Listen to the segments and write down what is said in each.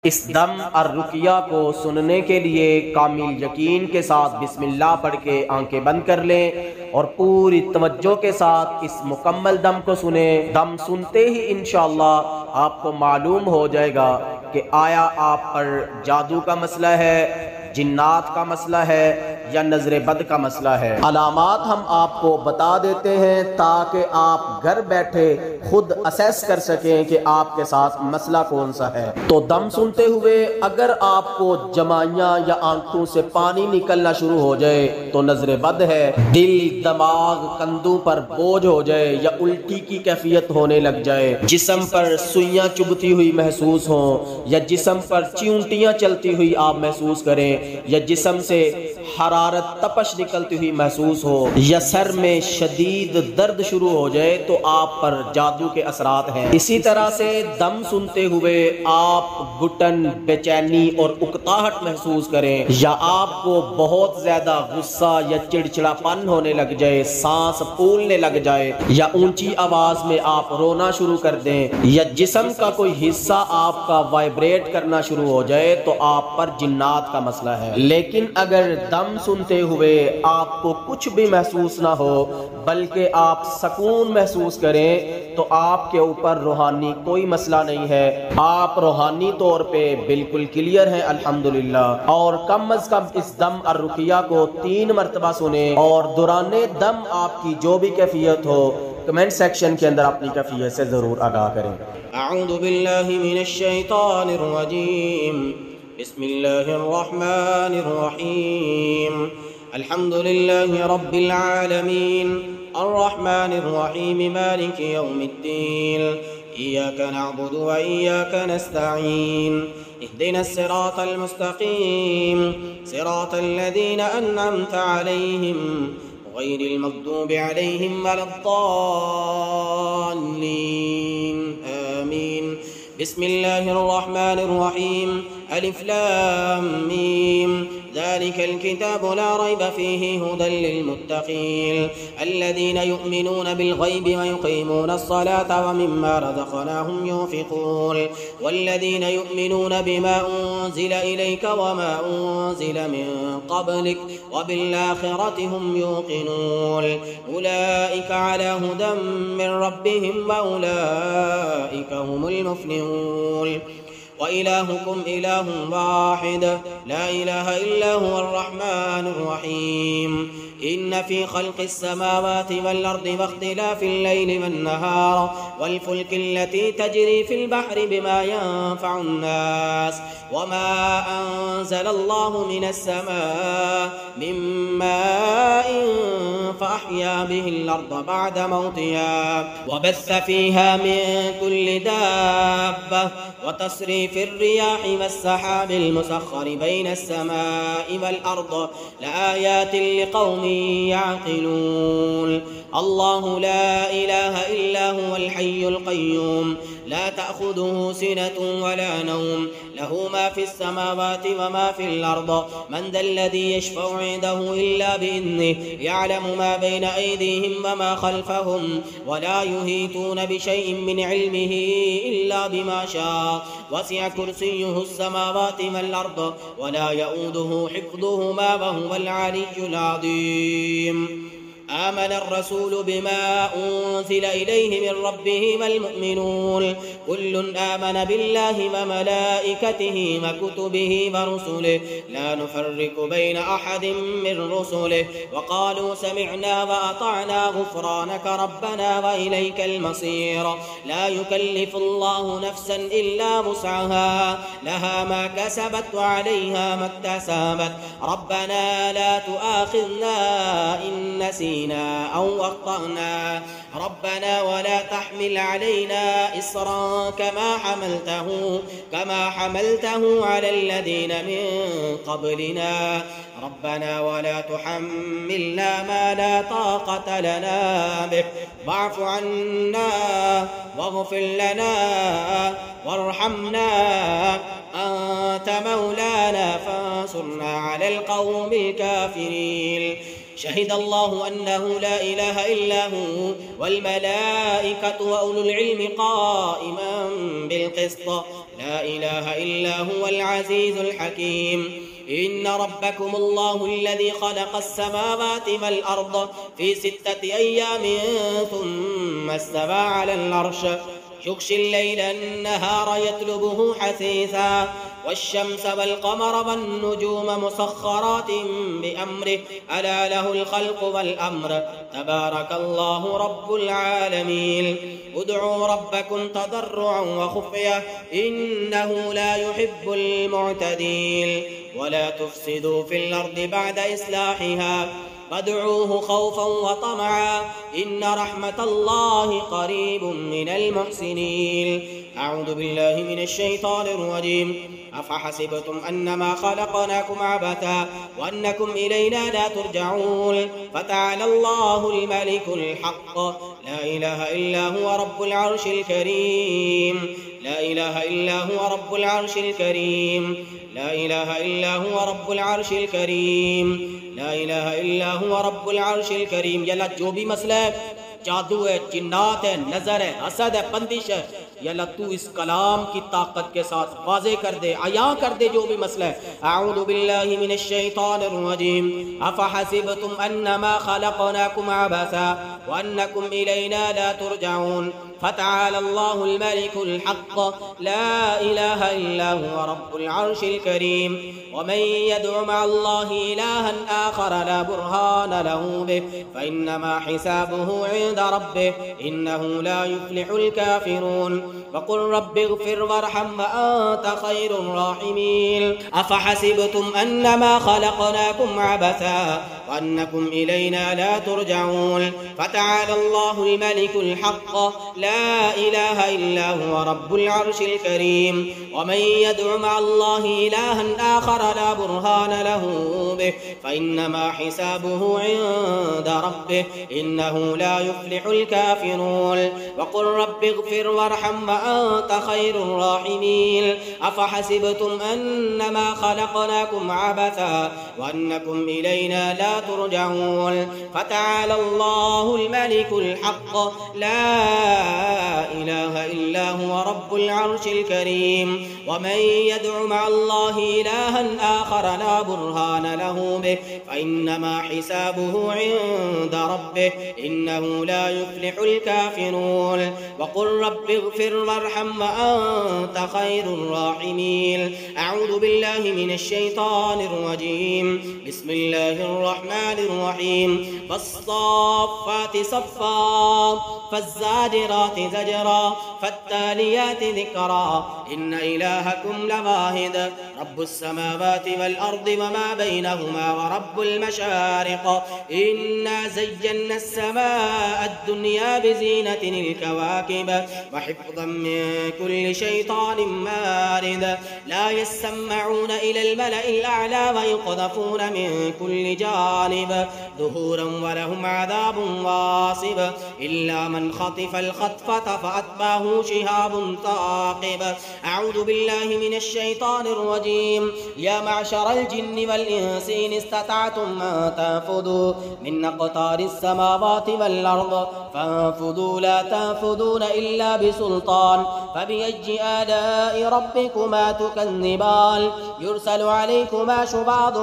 इस दम और रुकिया को सुनने के लिए कामिल यकीन के साथ बिस्मिल्लाह पढ़ के आंखें बंद कर लें और पूरी तवज्जो के साथ इस मुकम्मल दम को सुने। दम सुनते ही इंशाअल्लाह आपको मालूम हो जाएगा कि आया आप पर जादू का मसला है, जिन्नात का मसला है या नजर बद का मसला है। अलामात हम आपको बता देते हैं ताकि आप घर बैठे खुद असेस कर सकें कि आपके साथ मसला कौन सा है। तो दम सुनते हुए अगर आपको जमाइयां या आंखों से पानी निकलना शुरू हो जाए तो नजर बद है। दिल दिमाग कंधों पर बोझ हो जाए या उल्टी की कैफियत होने लग जाए, जिस्म पर सुइयां चुभती हुई महसूस हो या जिस्म पर चिंटियां चलती हुई आप महसूस करें या जिस्म से हरारत तपश निकलती हुई महसूस हो या सर में शदीद दर्द शुरू हो जाए तो आप पर जादू के असरात हैं। इसी तरह से दम सुनते हुए आप घुटन, बेचैनी और उकताहट महसूस करें या आपको बहुत ज्यादा गुस्सा या चिड़चिड़ापन होने लग जाए, सांस फूलने लग जाए या ऊंची आवाज में आप रोना शुरू कर दें या जिस्म का कोई हिस्सा आपका वाइब्रेट करना शुरू हो जाए तो आप पर जिन्नात का मसला है। लेकिन अगर दम सुनते हुए आपको कुछ भी महसूस ना हो बल्कि आप सुकून महसूस करें तो आपके ऊपर रूहानी कोई मसला नहीं है, आप रूहानी तौर पे बिल्कुल क्लियर हैं अल्हम्दुलिल्लाह। और कम अज कम इस दम और रुकिया को 3 मरतबा सुने और दौराने दम आपकी जो भी कैफियत हो कमेंट सेक्शन के अंदर अपनी कैफियत से जरूर आगाह करें। अऊज़ु बिल्लाहि मिनश शैतानिर रजीम, बिस्मिल्लाहिर रहमानिर रहीम, अल्हम्दुलिल्लाहि रब्बिल आलमीन, अर्रहमानिर रहीम, मालिकि यौमिद्दीन, इय्याका नअबुदु व इय्याका नस्तईन, इहदिनस सिरातल मुस्तकीम, सिरातल लज़ीना अन्अमता अलैहिम गैरिल मग़दूबि अलैहिम वलद्दाल्लीन, आमीन। बिस्मिल्लाहिर रहमानिर रहीम, अलिफ लाम मीम, ज़ालिकल किताबु ला रैब फ़ीहि हुदल लिल्मुत्तक़ीन अल्लज़ीना युमिनूना बिल-ग़ैबि व युक़ीमूना स्सलाता व मिम्मा रज़क़नाहुम युन्फ़िक़ून वल्लज़ीना युमिनूना बिमा उन्ज़िला इलैका व मा उन्ज़िला मिन क़ब्लिक व बिल-आख़िरति हुम युक़िनून उलाइका अला हुदम मिन रब्बिहिम व उलाइका हुमुल मुफ़्लिहून। व इलाहुकुम इलाहुन वाहिद ला इलाहा इल्ला हुवल रहमानुर रहीम। इन्न फी खल्क़िस समावाति वल अर्दि वख्तिलाफिल लैलि वन नहार वल फुल्कि लती तजरी फिल बहरि बिमा यनफ़उन नास वमा अंज़लल्लाहु मिनस समाइ मिन माइन फ़अह्या बिहिल अर्द बअद मौतिहा व बस्स फ़ीहा मिन कुल्लि दाब्बह व तस्रीफ़िर रियाहि वस्सहाबिल मुसख़्ख़रि बैनस समाइ वल अर्द लआयातिन लिक़ौमिन याक़िलून। अल्लाहु ला इलाहा इल्ला हुवल हय्युल क़य्यूम ला तअख़ुज़ुहु सिनतुन वला नौम लहु मा फ़िस समावाति व मा फ़िल अर्द मन ज़ल्लज़ी यशफ़अु इंदहु इल्ला बिइज़्निहि यअलमु मा बैना अयदीहिम व मा ख़ल्फ़हुम व ला युहीतूना बिशैइन मिन इल्मिहि इल्ला बिमा शाअ वसिअ कुर्सियुहुस समावाति वल अर्द व ला यऊदुहु हिफ़्ज़ुहुमा व हुवल अलिय्युल अज़ीम। آمن الرسول بما أنزل إليه من ربه والمؤمنون كل آمن بالله وملائكته وكتبه ورسله لا نفرق بين أحد من رسله وقالوا سمعنا وأطعنا غفرانك ربنا وإليك المصير لا يكلف الله نفسا إلا وسعها لها ما كسبت وعليها ما اكتسبت ربنا لا تؤاخذنا إن نسينا أو أخطأنا ربنا ولا تحمل علينا إصرا كما حملته على الذين من قبلنا ربنا ولا تحملنا ما لا طاقة لنا به واعف عنا واغفر لنا وارحمنا أنت مولانا فانصرنا على القوم الكافرين شهد الله أنه لا إله إلا هو والملائكة وأولو العلم قائما بالقسط لا إله إلا هو العزيز الحكيم. إن ربكم الله الذي خلق السماوات والأرض في 6 أيام ثم استوى على العرش يغشي الليل النهار يطلبه حثيثا والشمس والقمر والنجوم مسخرات بأمره ألا له الخلق والأمر تبارك الله رب العالمين. ادعوا ربكم تضرعا وخفية إنه لا يحب المعتدين ولا تفسدوا في الأرض بعد إصلاحها وادعوه خوفا وطمعا إن رحمة الله قريب من المحسنين. أعوذ بالله من الشيطان الرجيم. أفحسبتم أنما خلقناكم عبثا وأنكم إلينا لا ترجعون فتعالى الله الملك الحق لا إله إلا هو رب العرش الكريم لا إله إلا هو رب العرش الكريم لا إله إلا هو رب العرش الكريم لا إله إلا هو رب العرش الكريم। या अल्लाह जो भी मसला है, जादू है, जिन्नात है, नजर है, हसद है, बंदिश है, या अल्लाह तू इस कलाम की ताकत के साथ वाज़े कर दे, आया कर दे जो भी मसला है। अऊज़ु बिल्लाहि मिनश शैतानिर रजीम। अफहसिबतुम अन्नमा खलक़नाकुम अबसा व अन्नकुम इलैना ला तुरजऊन فتعالى الله الملك الحق لا إله إلا هو رب العرش الكريم ومن يدع مع الله إلها آخر لا برهان له به فإنما حسابه عند ربه إنه لا يفلح الكافرون وقل رب اغفر وارحم وأنت خير الراحمين أفحسبتم أنما خلقناكم عبثا وأنكم إلينا لا ترجعون فتعالى الله الملك الحق لا إله إلا هو رب العرش الكريم ومن يدع مع الله إلها آخر لا برهان له به فإنما حسابه عند ربه إنه لا يفلح الكافرون وقل رب اغفر وارحم وأنت خير الراحمين أفحسبتم أنما خلقناكم عبثا وأنكم إلينا لا ترجعون فتعالى الله الملك الحق لا إله إلا هو رب العرش الكريم ومن يدع مع الله إلها آخر لا برهان له به فإنما حسابه عند ربه إنه لا يفلح الكافرون وقل رب اغفر وارحم وأنت خير الراحمين أعوذ بالله من الشيطان الرجيم بسم الله الرحمن الرحيم فالصافات صفا فالزاجرات زجرا فالتاليات ذكرا إن إلهكم لواحد رب السماوات والأرض وما بينهما ورب المشارق إنا زينا السماء الدنيا بزينة الكواكب وحفظا من كل شيطان مارد لا يسمعون إلى الملأ الأعلى ويقذفون من كل جانب ظهورا ولهم عذاب واصب إلا من خطف الخطفة فأتبعه شهاب ثاقب أعوذ بالله من الشيطان الرجيم يا معشر الجن والإنس إن استطعتم أن تنفذوا من أقطار السماوات والأرض فانفذوا لا تنفذون إلا بسلطان فبأي آلاء ربكما تكذبان يرسل عليكما شواظ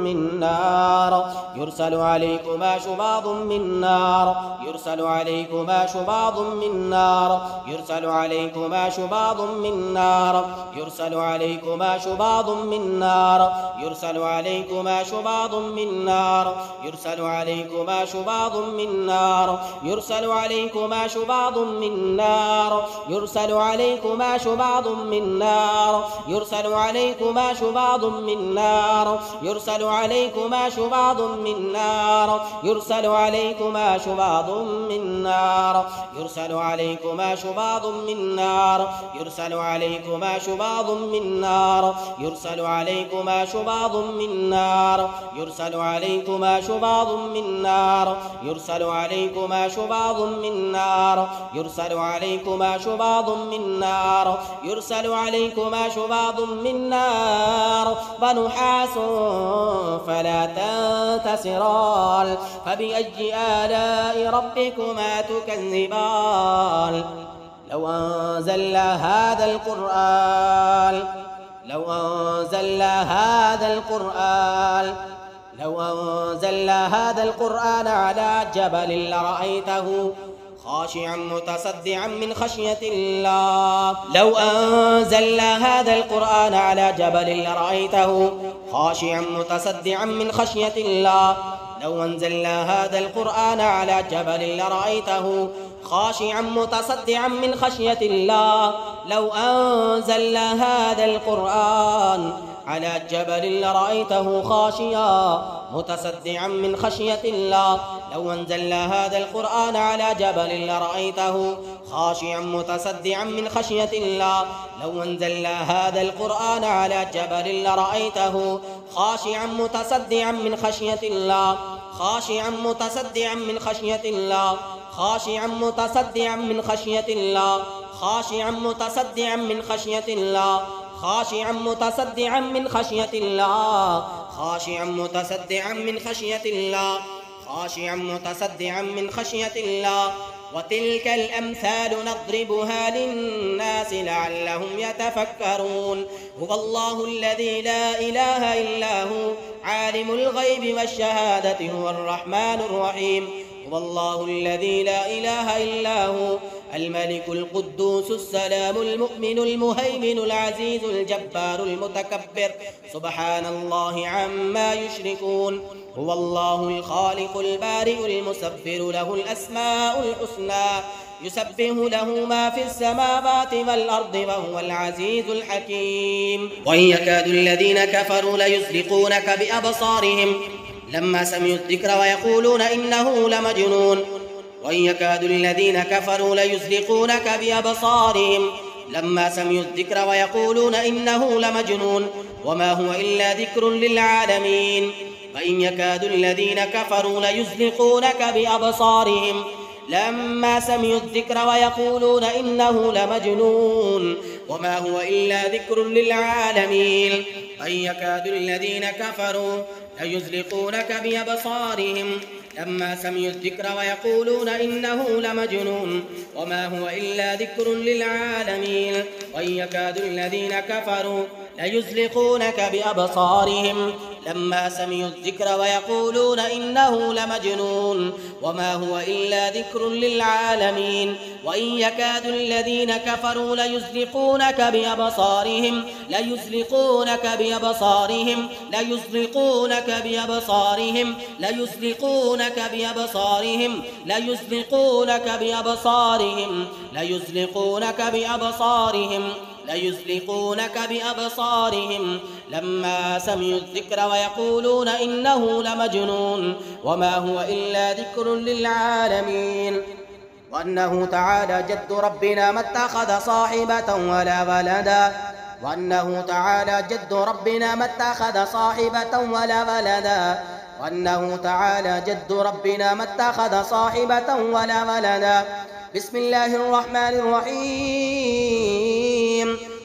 من نار يرسل عليكما شواظ من نار يرسل عليكما شواظ من نار يرسل عليكما شواظ من نار يرسل عليكما شواظ من نار يرسل عليكما شواظ من نار يرسل عليكما شواظ من نار يرسل عليكما شواظ من نار يرسل عليكما شواظ من نار يرسل عليكما شواظ من نار يرسل عليكما شواظ من نار يرسل عليكما شواظ من نار يرسل عليكما شواظ من نار يرسل عليكما شواظ من نار يرسل عليكما شواظ من نار يرسل عليكما شواظ من نار يرسل عليكما شواظ من نار يرسل عليكما شواظ من نار يرسل عليكما شواظ بعض من نار ونحاس فلا تنتصران فبأي آلاء ربكما تكذبان لو أنزلنا هذا القرآن على جبل لرأيته خاشعا متصدعا من خشية الله لو أنزلنا هذا القرآن على جبل لرأيته خاشعا متصدعا من خشية الله لو أنزلنا هذا القرآن على جبل لرأيته خاشعا متصدعا من خشية الله لو أنزلنا هذا القرآن على جبل لرأيته خاشعا متصدعا من خشية الله لو أنزلنا هذا القرآن على جبل لرأيته خاشعا متصدعا من خشية الله لو أنزلنا هذا القرآن على جبل لرأيته خاشعا متصدعا من خشية الله خاشعا متصدعا من خشية الله خاشعا متصدعا من خشية الله خاشعا متصدعا من خشية الله خاشعا متصدعا من خشية الله خاشعا متصدعا من خشية الله خاشعا متصدعا من خشية الله وتلك الأمثال نضربها للناس لعلهم يتفكرون هو الله الذي لا إله إلا هو عالم الغيب والشهادة هو الرحمن الرحيم هو الله الذي لا إله إلا هو الملك القدوس السلام المؤمن المهيمن العزيز الجبار المتكبر سبحان الله عما يشركون هو الله الخالق البارئ المصبر له الأسماء الحسنى يسبح له ما في السماوات والأرض وهو العزيز الحكيم وإن يكاد الذين كفروا ليزلقونك بأبصارهم لما سمعوا الذكر ويقولون إنه لمجنون وإن يكاد الذين كفروا ليزلقونك بأبصارهم لما سمعوا الذكر ويقولون إنه لمجنون وما هو إلا ذكر للعالمين وإن يكاد الذين كفروا ليزلقونك بأبصارهم لما سمعوا الذكر ويقولون إنه لمجنون وما هو إلا ذكر للعالمين وإن يكاد الذين كفروا ليزلقونك بأبصارهم لما سمعوا الذكر ويقولون إنه لمجنون وما هو إلا ذكر للعالمين وإن يكاد الذين كفروا ليزلقونك بأبصارهم لما سمعوا الذكر ويقولون إنه لمجنون وما هو إلا ذكر للعالمين وإن يكاد الذين كفروا ليزلقونك بأبصارهم ليزلقونك بأبصارهم ليزلقونك بأبصارهم ليزلقونك بأبصارهم ليزلقونك بأبصارهم ليزلقونك بأبصارهم ليزلقونك بأبصارهم لما سمعوا الذكر ويقولون إنه لمجنون وما هو إلا ذكر للعالمين وأنه تعالى جد ربنا ما اتخذ صاحبة ولا ولدا وأنه تعالى جد ربنا ما اتخذ صاحبة ولا ولدا وأنه تعالى جد ربنا ما اتخذ صاحبة ولا ولدا بسم الله الرحمن الرحيم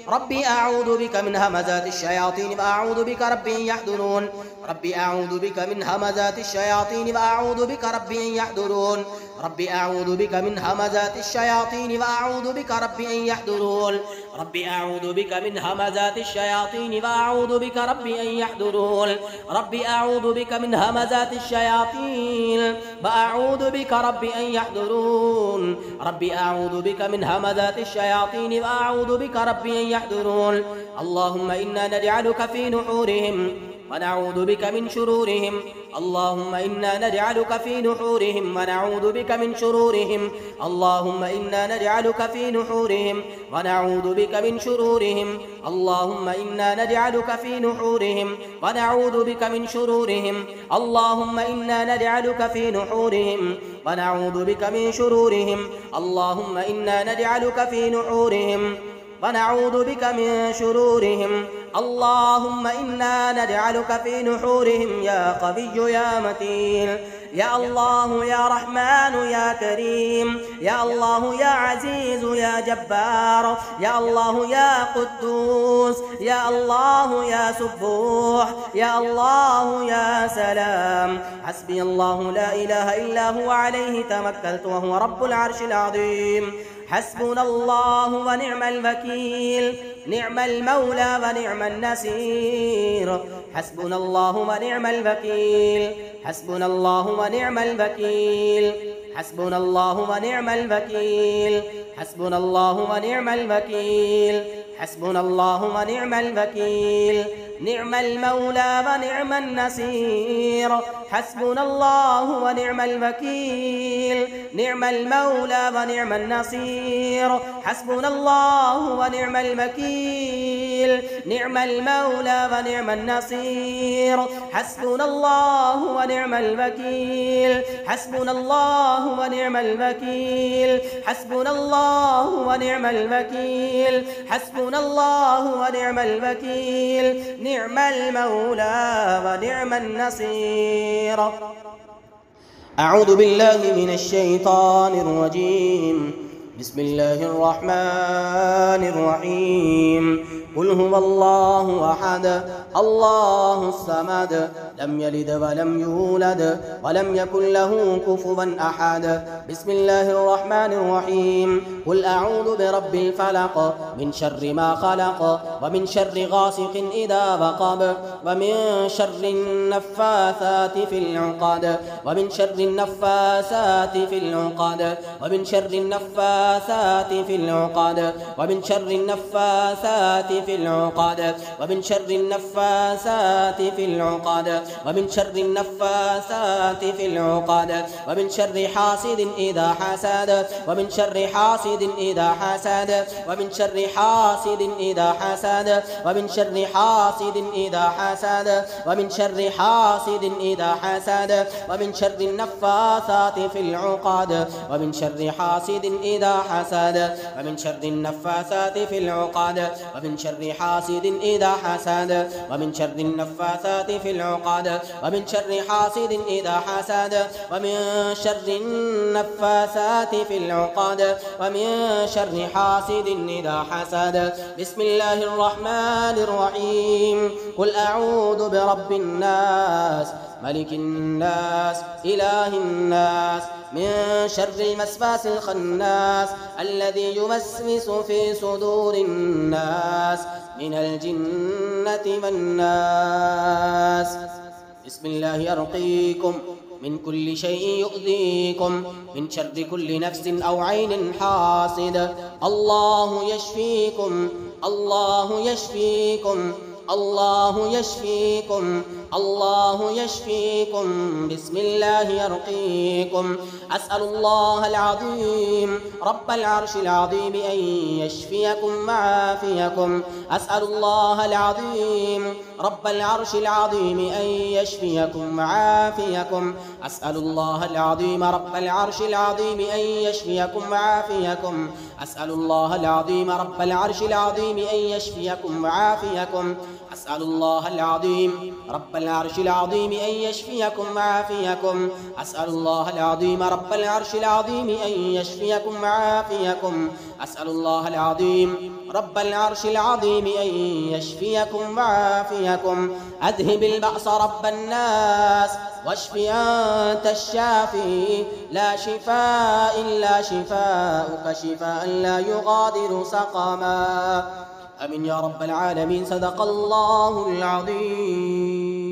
ربي أعوذ بك من همزات الشياطين وأعوذ بك ربي أن يحضرون ربي أعوذ بك من همزات الشياطين وأعوذ بك ربي أن يحضرون ربي أعوذ بك من همزات الشياطين وأعوذ بك ربي أن يحضرون ربي أعوذ بك من همزات الشياطين وأعوذ بك ربي أن يحضرون ربي أعوذ بك من همزات الشياطين وأعوذ بك ربي أن يحضرون ربي أعوذ بك من همزات الشياطين وأعوذ بك ربي أن يحضرون اللهم إنا نجعلك في نحورهم ونعوذ بك من شرورهم اللهم إنا نجعلك في نحورهم ونعوذ بك من شرورهم اللهم إنا نجعلك في نحورهم ونعوذ بك من شرورهم اللهم إنا نجعلك في نحورهم ونعوذ بك من شرورهم اللهم إنا نجعلك في نحورهم ونعوذ بك من شرورهم اللهم إنا نجعلك في نحورهم ونعوذ بك من شرورهم اللهم إنا نجعلك في نحورهم يا قوي يا متين. يا الله يا رحمن يا كريم، يا الله يا عزيز يا جبار، يا الله يا قدوس، يا الله يا سبوح، يا الله يا سلام. حسبي الله لا إله إلا هو عليه توكلت وهو رب العرش العظيم. حسبنا الله ونعم الوكيل، نعم المولى ونعم النصير. حسبنا الله ونعم الوكيل، حسبنا الله ونعم الوكيل، حسبنا الله ونعم الوكيل، حسبنا الله ونعم الوكيل، حسبنا الله ونعم الوكيل. نعم المولى ونعم النصير. حسبنا الله ونعم الوكيل، نعم المولى ونعم النصير. حسبنا الله ونعم الوكيل، نعم المولى ونعم النصير. حسبنا الله ونعم الوكيل، حسبنا الله ونعم الوكيل، حسبنا الله ونعم الوكيل، حسبنا الله ونعم الوكيل. نعم المولى ونعم النصير. أعوذ بالله من الشيطان الرجيم. بسم الله الرحمن الرحيم. قل هو الله أحد الله الصمد لم يلد ولم يولد ولم يكن له كفوا أحد. بسم الله الرحمن الرحيم. قل أعوذ برب الفلق من شر ما خلق ومن شر غاسق إذا وقب ومن شر النفاثات في العقد ومن شر النفاثات في العقد ومن شر النفاثات في العقد ومن شر النفاثات في العقد ومن شر النفاثات في العقد ومن شر النفاثات في العقد ومن شر حاسد إذا حسد ومن شر حاسد إذا حسد ومن شر حاسد إذا حسد ومن شر حاسد إذا حسد ومن شر حاسد إذا حسد ومن شر النفاثات في العقد ومن شر حاسد إذا حسد ومن شر النفاثات في العقد ومن شر حاسد إذا حسد ومن شر النفاثات في العقد ومن شر حاسد إذا حسد ومن شر النفاثات في العقد ومن شر حاسد إذا حسد. بسم الله الرحمن الرحيم. قل أعوذ برب الناس ملك الناس إله الناس من شر الوسواس الخناس الذي يوسوس في صدور الناس من الجنة والناس. بسم الله أرقيكم من كل شيء يؤذيكم من شر كل نفس أو عين حاسد. الله يشفيكم، الله يشفيكم، الله يشفيكم، الله يشفيكم. بسم الله يرقيكم. أسأل الله العظيم رب العرش العظيم أن يشفيكم وعافيكم. أسأل الله العظيم رب العرش العظيم أن يشفيكم وعافيكم. أسأل الله العظيم رب العرش العظيم أن يشفيكم وعافيكم. أسأل الله العظيم رب العرش العظيم أن يشفيكم وعافيكم. أسأل الله العظيم رب العرش العظيم أن يشفيكم وعافيكم. أسأل الله العظيم رب العرش العظيم أن يشفيكم وعافيكم. أسأل الله العظيم رب العرش العظيم أن يشفيكم وعافيكم. أذهب البأس رب الناس واشف أنت الشافي لا شفاء إلا شفاؤك شفاء لا يغادر سقما. آمين يا رب العالمين. صدق الله العظيم.